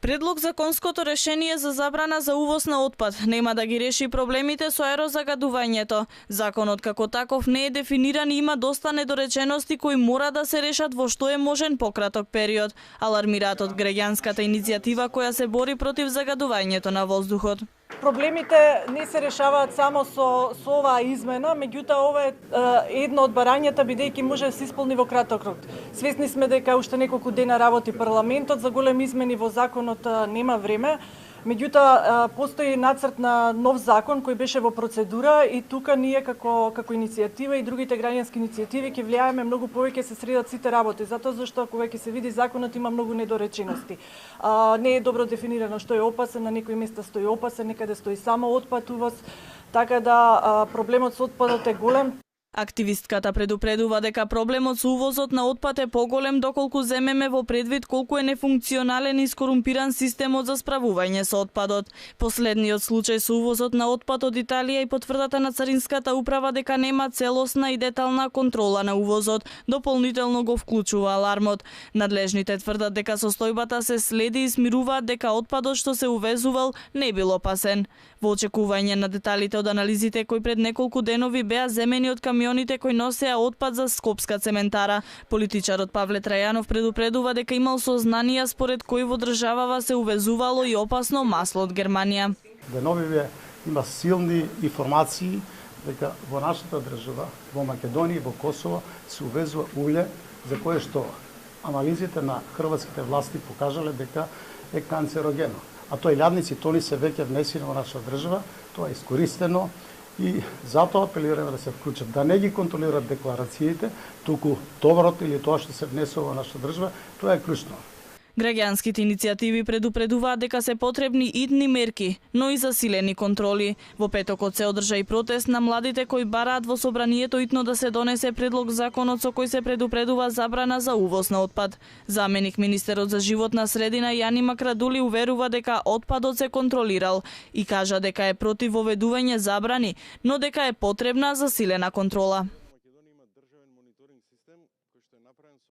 Предлог законското решение за забрана за увоз на отпад нема да ги реши проблемите со аерозагадувањето. Законот како таков не е дефиниран и има доста недоречености кои мора да се решат во што е можен пократок период, алармираат од граѓанската иницијатива која се бори против загадувањето на воздухот. Проблемите не се решаваат само со оваа измена, меѓутоа ова е едно од барањата бидејќи може да се исполни во краток рок. Свесни сме дека уште неколку дена работи парламентот, за големи измени во законот нема време. Меѓутоа постои нацрт на нов закон кој беше во процедура и тука ние како иницијатива и другите граѓански иницијативи ќе влијаеме многу повеќе се средат сите работи, затоа зашто кога ќе се види законот има многу недоречености. Не е добро дефинирано што е опасен, на некои места стои опасен, некаде стои само отпад увоз, така да проблемот со отпадот е голем. Активистката предупредува дека проблемот со увозот на отпад е поголем доколку земеме во предвид колку е нефункционален и скорумпиран системот за справување со отпадот. Последниот случај со увозот на отпад од Италија и потврдата на Царинската управа дека нема целосна и детална контрола на увозот, дополнително го вклучува алармот. Надлежните тврдат дека состојбата се следи и смируваат дека отпадот што се увезувал не бил опасен. Во очекување на деталите од анализите кои пред неколку денови беа земени од камионите кои носеа отпад за Скопска цементара, политичарот Павле Трајанов предупредува дека имал сознанија според кои во државава се увезувало и опасно масло од Германија. Деновиве има силни информации дека во нашата држава, во Македонија и во Косово се увезува улје за кое што анализите на хрватските власти покажале дека е канцерогено. А тој илјадници тони се веќе внесени во нашата држава, тоа е искористено и затоа апелираме да се вклучат, да не ги контролират декларациите, туку товарот или тоа што се внесува во нашата држава, тоа е клучно. Граѓанските иницијативи предупредуваат дека се потребни идни мерки, но и засилени контроли. Во петокот се одржа и протест на младите кои бараат во собранието итно да се донесе предлог законот со кој се предупредува забрана за увоз на отпад. Заменик министерот за животна средина Јани Макрадули уверува дека отпадот се контролирал и кажа дека е против воведување забрани, но дека е потребна засилена контрола.